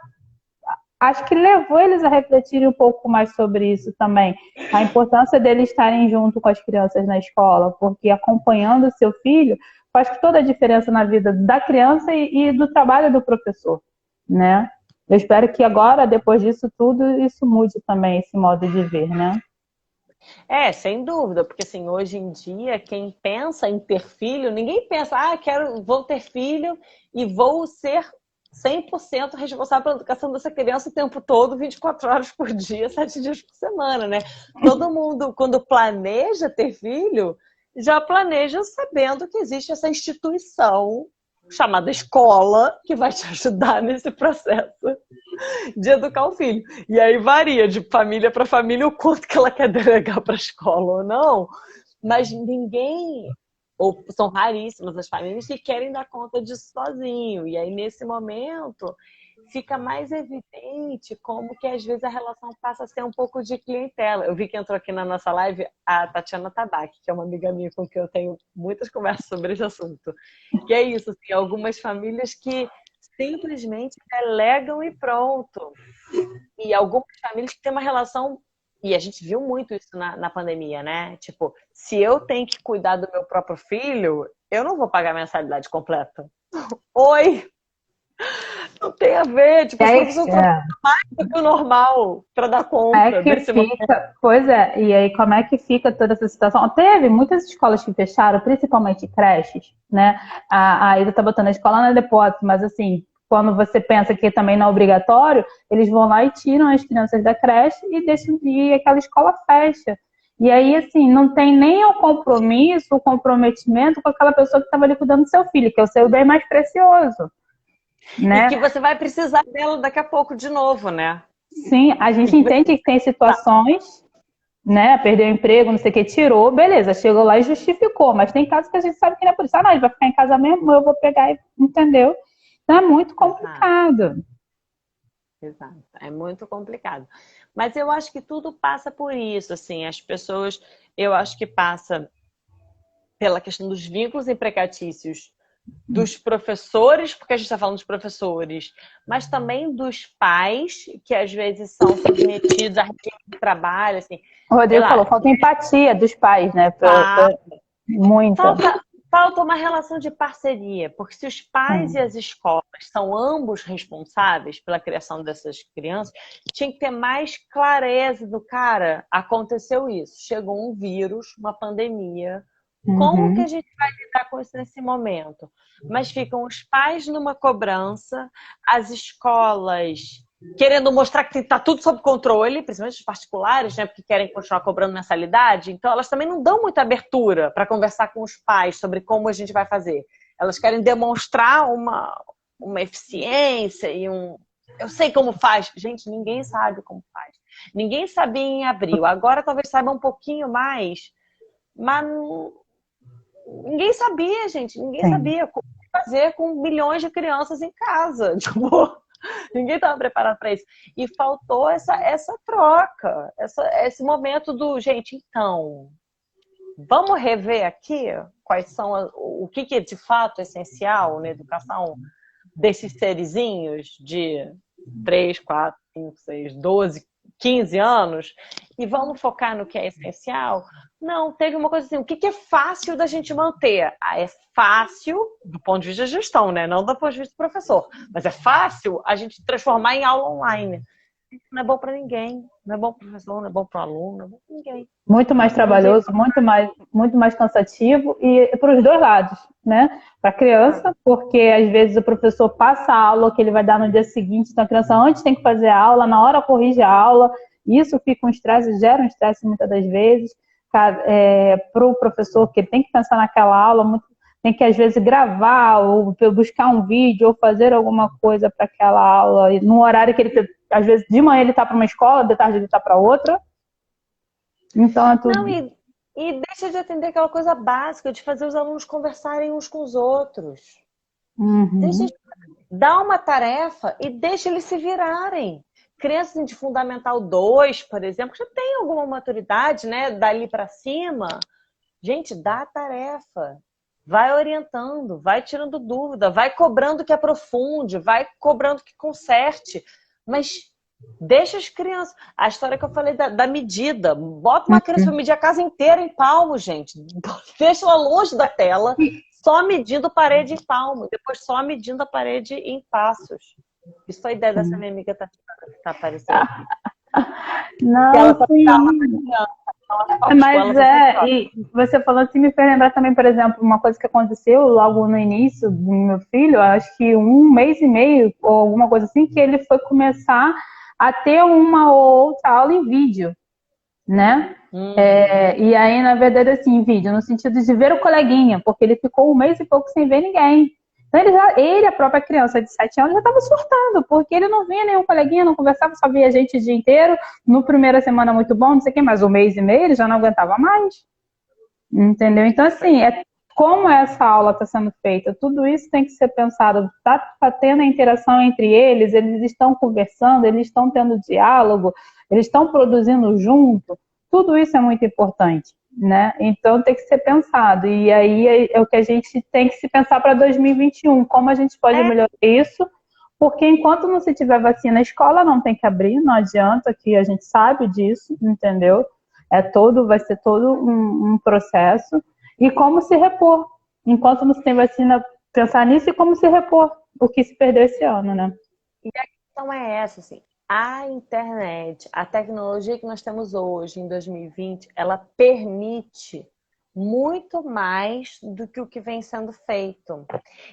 Acho que levou eles a refletirem um pouco mais sobre isso também. A importância deles estarem junto com as crianças na escola, porque acompanhando o seu filho faz toda a diferença na vida da criança e do trabalho do professor, né? Eu espero que agora, depois disso tudo, isso mude também, esse modo de ver, né?
Sem dúvida, porque assim, hoje em dia, quem pensa em ter filho, ninguém pensa, vou ter filho e vou ser 100% responsável pela educação dessa criança o tempo todo, 24 horas por dia, 7 dias por semana, né? Todo mundo, quando planeja ter filho, já planeja sabendo que existe essa instituição chamada escola que vai te ajudar nesse processo de educar o filho. E aí varia de família para família o quanto que ela quer delegar para a escola ou não, mas ninguém, ou são raríssimas as famílias que querem dar conta disso sozinho. E aí nesse momento fica mais evidente como que às vezes a relação passa a ser um pouco de clientela. Eu vi que entrou aqui na nossa live a Tatiana Tabak, que é uma amiga minha com quem eu tenho muitas conversas sobre esse assunto. Que é isso, assim, algumas famílias que simplesmente delegam e pronto. E algumas famílias que têm uma relação, e a gente viu muito isso na pandemia, né? Tipo, se eu tenho que cuidar do meu próprio filho, eu não vou pagar a mensalidade completa. Oi! Não tem a ver, tipo, os professores trabalham mais do que o normal para dar conta desse momento.
Pois é, e aí como é que fica toda essa situação? Teve muitas escolas que fecharam, principalmente creches, né? A Ida tá botando a escola na depósito, mas assim, quando você pensa que também não é obrigatório, eles vão lá e tiram as crianças da creche e deixam e aquela escola fecha. E aí, assim, não tem nem o compromisso, o comprometimento com aquela pessoa que estava ali cuidando do seu filho, que é o seu bem mais precioso. Né?
E que você vai precisar dela daqui a pouco de novo, né?
Sim, a gente entende que tem situações, né? Perdeu o emprego, não sei o que, tirou, beleza, chegou lá e justificou, mas tem casos que a gente sabe que não é por isso. Não, ele vai ficar em casa mesmo, eu vou pegar, entendeu? Então é muito complicado.
Exato, é muito complicado. Mas eu acho que tudo passa por isso, assim, as pessoas, eu acho que passa pela questão dos vínculos empregatícios dos professores, porque a gente está falando dos professores, mas também dos pais, que às vezes são submetidos a regime de trabalho, assim.
O Rodrigo falou, falta empatia dos pais, né? Muita.
Falta uma relação de parceria, porque se os pais e as escolas são ambos responsáveis pela criação dessas crianças, tinha que ter mais clareza do cara, aconteceu isso, chegou um vírus, uma pandemia, como que a gente vai lidar com isso nesse momento? Mas ficam os pais numa cobrança, as escolas querendo mostrar que está tudo sob controle, principalmente os particulares, né, porque querem continuar cobrando mensalidade. Então, elas também não dão muita abertura para conversar com os pais sobre como a gente vai fazer. Elas querem demonstrar uma eficiência e um... Eu sei como faz. Gente, ninguém sabe como faz. Ninguém sabia em abril. Agora talvez saiba um pouquinho mais, mas ninguém sabia, gente. Ninguém sabia como fazer com milhões de crianças em casa. Tipo, ninguém estava preparado para isso. E faltou essa troca, esse momento do, gente, então, vamos rever aqui quais são o que é de fato essencial na educação desses serizinhos de 3, 4, 5, 6, 12, 15 anos e vamos focar no que é essencial? Não, teve uma coisa assim, o que é fácil da gente manter? É fácil do ponto de vista de gestão, né? Não do ponto de vista do professor, mas é fácil a gente transformar em aula online. Isso não é bom para ninguém, não é bom para o professor, não é bom para o aluno, não é bom para ninguém.
Muito mais trabalhoso, muito mais cansativo e para os dois lados, né? Para a criança, porque às vezes o professor passa a aula que ele vai dar no dia seguinte, então a criança antes tem que fazer a aula, na hora corrige a aula, isso fica um estresse, gera um estresse muitas das vezes. Para o professor, que ele tem que pensar naquela aula, tem que às vezes gravar ou buscar um vídeo ou fazer alguma coisa para aquela aula, no horário que ele, às vezes de manhã ele está para uma escola, de tarde ele está para outra. Então é tudo.
Não, e deixa de atender aquela coisa básica de fazer os alunos conversarem uns com os outros. Deixa de dar uma tarefa e deixa eles se virarem. Crianças de Fundamental 2, por exemplo, já tem alguma maturidade, né? Dali para cima. Gente, dá a tarefa. vai orientando, vai tirando dúvida, vai cobrando que aprofunde, vai cobrando que conserte, mas deixa as crianças. A história que eu falei da medida, bota uma criança para medir a casa inteira em palmo, gente, deixa ela longe da tela, só medindo parede em palmo, depois só medindo a parede em passos. Isso foi a ideia dessa minha amiga tá aparecendo aqui.
Não,
Ela só
sim. Mas e você falou assim, me fez lembrar também, por exemplo, uma coisa que aconteceu logo no início do meu filho, acho que 1 mês e meio, ou alguma coisa assim, que ele foi começar a ter uma ou outra aula em vídeo, né? E aí, na verdade, assim, em vídeo, no sentido de ver o coleguinha, porque ele ficou 1 mês e pouco sem ver ninguém. Então ele, a própria criança de 7 anos, já estava surtando, porque ele não via nenhum coleguinha, não conversava, só via gente o dia inteiro. No primeira semana muito bom, não sei o quê, mas 1 mês e meio ele já não aguentava mais. Entendeu? Então, assim, como essa aula está sendo feita, tudo isso tem que ser pensado. Está tendo a interação entre eles estão conversando, eles estão tendo diálogo, eles estão produzindo junto. Tudo isso é muito importante, né? Então tem que ser pensado. E aí é o que a gente tem que se pensar para 2021, como a gente pode melhorar isso, porque enquanto não se tiver vacina, a escola não tem que abrir, não adianta, que a gente sabe disso, entendeu? Vai ser todo um processo. E como se repor. Enquanto não se tem vacina, pensar nisso e como se repor o que se perdeu esse ano, né?
E a questão é essa, assim, a internet, a tecnologia que nós temos hoje, em 2020, ela permite muito mais do que o que vem sendo feito.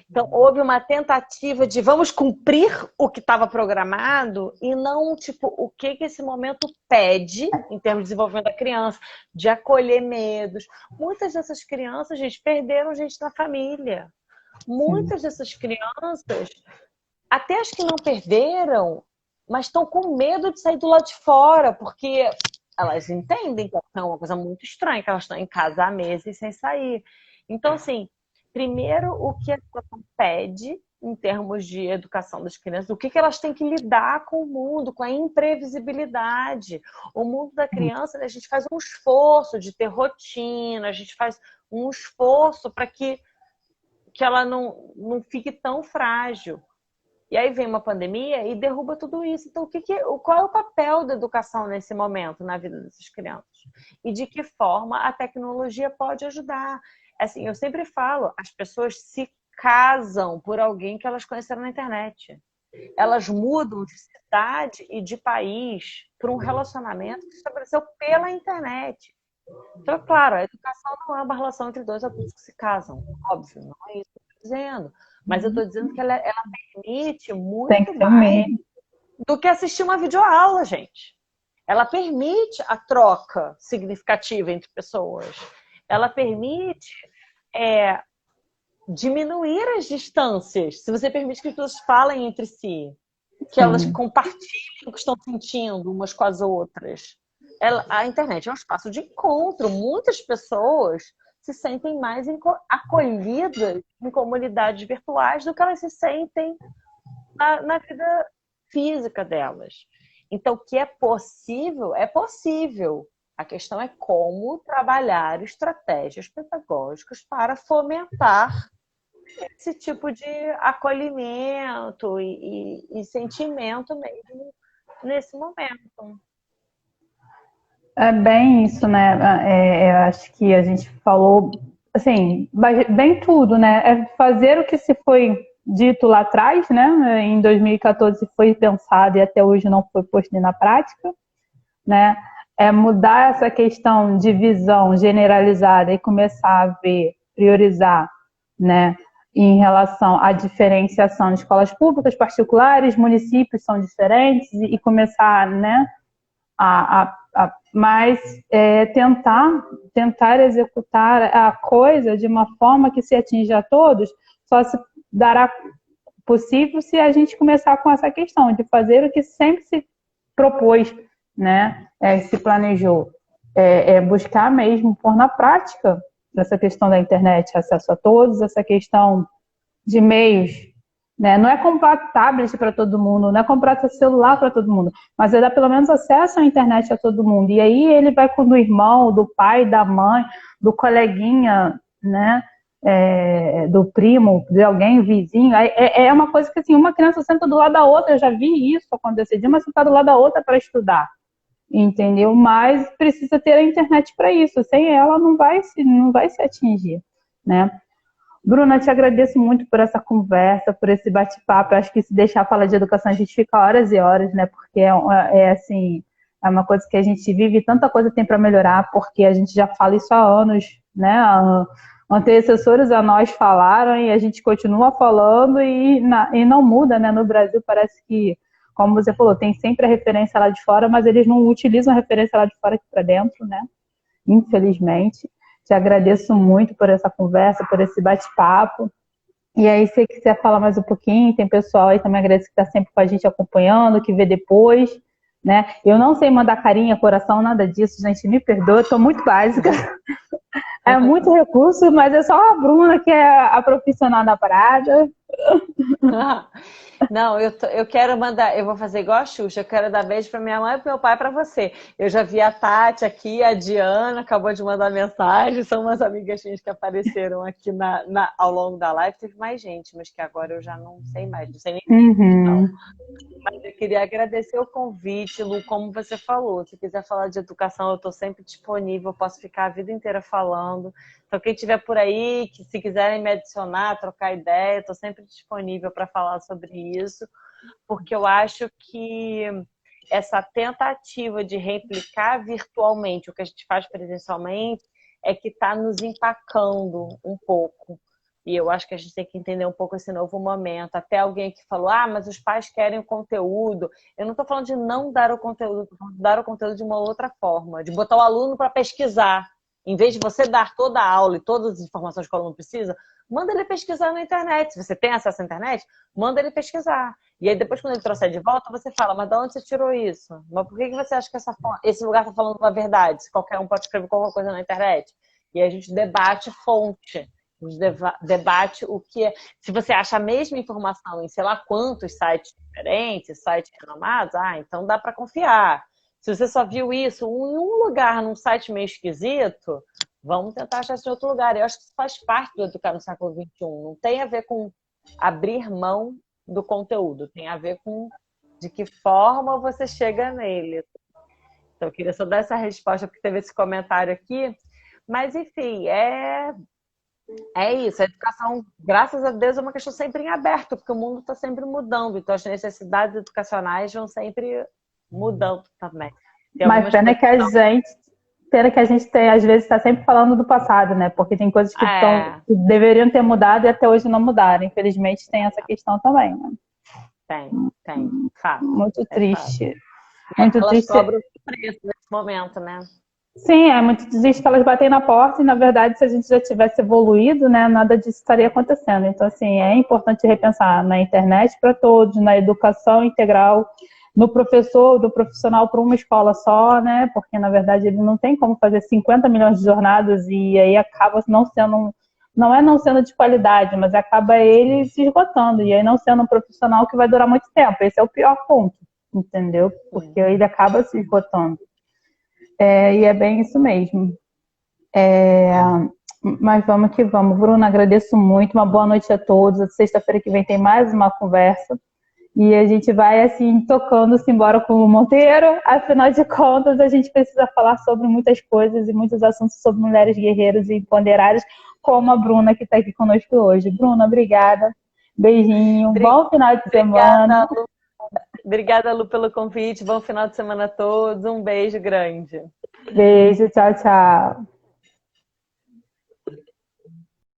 Então, houve uma tentativa de vamos cumprir o que estava programado e não, tipo, o que esse momento pede em termos de desenvolvimento da criança, de acolher medos. Muitas dessas crianças, gente, perderam gente na família. Muitas dessas crianças, até as que não perderam, mas estão com medo de sair do lado de fora, porque elas entendem que é uma coisa muito estranha, que elas estão em casa há meses sem sair. Então, assim, primeiro, o que a situação pede em termos de educação das crianças, o que elas têm que lidar com o mundo, com a imprevisibilidade. O mundo da criança, a gente faz um esforço de ter rotina, a gente faz um esforço para que ela não fique tão frágil. E aí vem uma pandemia e derruba tudo isso. Então, qual é o papel da educação nesse momento na vida dessas crianças? E de que forma a tecnologia pode ajudar? Assim, eu sempre falo, as pessoas se casam por alguém que elas conheceram na internet. Elas mudam de cidade e de país por um relacionamento que se estabeleceu pela internet. Então, claro, a educação não é uma relação entre dois adultos que se casam. Óbvio, não é isso que eu estou dizendo. Mas eu estou dizendo que ela permite muito mais do que assistir uma videoaula, gente. Ela permite a troca significativa entre pessoas. Ela permite diminuir as distâncias. Se você permite que as pessoas falem entre si, que elas compartilhem o que estão sentindo umas com as outras. A internet é um espaço de encontro. Muitas pessoas se sentem mais acolhidas em comunidades virtuais do que elas se sentem na vida física delas. Então, o que é possível, é possível. A questão é como trabalhar estratégias pedagógicas para fomentar esse tipo de acolhimento e sentimento mesmo nesse momento.
É bem isso, né? Eu acho que a gente falou, assim, bem tudo, né? É fazer o que se foi dito lá atrás, né? Em 2014 foi pensado e até hoje não foi posto na prática, né? É mudar essa questão de visão generalizada e começar a priorizar, né? Em relação à diferenciação de escolas públicas, particulares, municípios são diferentes e começar, né? Mas tentar executar a coisa de uma forma que se atinja a todos, só se dará possível se a gente começar com essa questão de fazer o que sempre se propôs, né? Se planejou. Buscar mesmo pôr na prática essa questão da internet, acesso a todos, essa questão de meios, né? Não é comprar tablet para todo mundo, não é comprar celular para todo mundo, mas é dar pelo menos acesso à internet a todo mundo. E aí ele vai com o irmão, do pai, da mãe, do coleguinha, né? do primo, de alguém, vizinho. É uma coisa que assim, uma criança senta do lado da outra, eu já vi isso acontecer, de uma sentar do lado da outra para estudar, entendeu? Mas precisa ter a internet para isso, sem ela não vai se atingir, né? Bruna, te agradeço muito por essa conversa, por esse bate-papo. Eu acho que se deixar falar de educação, a gente fica horas e horas, né? Porque assim, é uma coisa que a gente vive, tanta coisa tem para melhorar, porque a gente já fala isso há anos, né? Antecessores a nós falaram e a gente continua falando e não muda, né? No Brasil parece que, como você falou, tem sempre a referência lá de fora, mas eles não utilizam a referência lá de fora aqui para dentro, né? Infelizmente. Te agradeço muito por essa conversa, por esse bate-papo. E aí, se você quiser falar mais um pouquinho, tem pessoal aí também agradeço que está sempre com a gente acompanhando, que vê depois, né? Eu não sei mandar carinha, coração, nada disso, gente, me perdoa, estou muito básica. É muito recurso, mas é só a Bruna que é a profissional da parada.
Não, eu quero mandar, eu vou fazer igual a Xuxa, eu quero dar beijo para minha mãe e pro meu pai para você. Eu já vi a Tati aqui, a Diana acabou de mandar mensagem, são umas amigas minhas que apareceram aqui ao longo da live. Teve mais gente, mas que agora eu já não sei mais, não sei nem não. Mas eu queria agradecer o convite, Lu, como você falou. Se quiser falar de educação, eu estou sempre disponível, posso ficar a vida inteira falando. Então, quem estiver por aí, que se quiserem me adicionar, trocar ideia, estou sempre disponível para falar sobre isso, porque eu acho que essa tentativa de replicar virtualmente o que a gente faz presencialmente é que está nos empacando um pouco. E eu acho que a gente tem que entender um pouco esse novo momento. Até alguém que falou, mas os pais querem o conteúdo. Eu não estou falando de não dar o conteúdo, estou falando de dar o conteúdo de uma outra forma, de botar o aluno para pesquisar. Em vez de você dar toda a aula e todas as informações que o aluno precisa, manda ele pesquisar na internet. Se você tem acesso à internet, manda ele pesquisar. E aí depois, quando ele trouxer de volta, você fala, mas de onde você tirou isso? Mas por que você acha que esse lugar está falando a verdade? Se qualquer um pode escrever qualquer coisa na internet. E aí a gente debate fonte. Debate o que é. Se você acha a mesma informação em sei lá quantos sites diferentes, sites renomados, então dá para confiar. Se você só viu isso em um lugar, num site meio esquisito, vamos tentar achar isso em outro lugar. Eu acho que isso faz parte do educar no século XXI. Não tem a ver com abrir mão do conteúdo, tem a ver com de que forma você chega nele. Então, eu queria só dar essa resposta, porque teve esse comentário aqui. Mas, enfim, é isso, a educação, graças a Deus, é uma questão sempre em aberto, porque o mundo está sempre mudando, então as necessidades educacionais vão sempre mudando também.
Mas pena que a gente tem, às vezes está sempre falando do passado, né? Porque tem coisas que deveriam ter mudado e até hoje não mudaram. Infelizmente tem essa questão também, né?
Tem. Fato.
Muito triste. Muito
elas
triste.
cobram o preço nesse momento, né?
Sim, é muito triste que elas batem na porta e, na verdade, se a gente já tivesse evoluído, né, nada disso estaria acontecendo. Então, assim, é importante repensar na internet para todos, na educação integral, no professor, do profissional para uma escola só, né, porque, na verdade, ele não tem como fazer 50 milhões de jornadas e aí acaba não sendo de qualidade, mas acaba ele se esgotando e aí não sendo um profissional que vai durar muito tempo. Esse é o pior ponto, entendeu? Porque ele acaba se esgotando. E é bem isso mesmo. Mas vamos que vamos. Bruna, agradeço muito. Uma boa noite a todos. Sexta-feira que vem tem mais uma conversa. E a gente vai, assim, tocando-se embora com o Monteiro. Afinal de contas, a gente precisa falar sobre muitas coisas e muitos assuntos sobre mulheres guerreiras e empoderadas, como a Bruna, que está aqui conosco hoje. Bruna, obrigada. Beijinho. Bom final de semana.
Obrigada, Lu, pelo convite. Bom final de semana a todos. Um beijo grande.
Beijo. Tchau, tchau.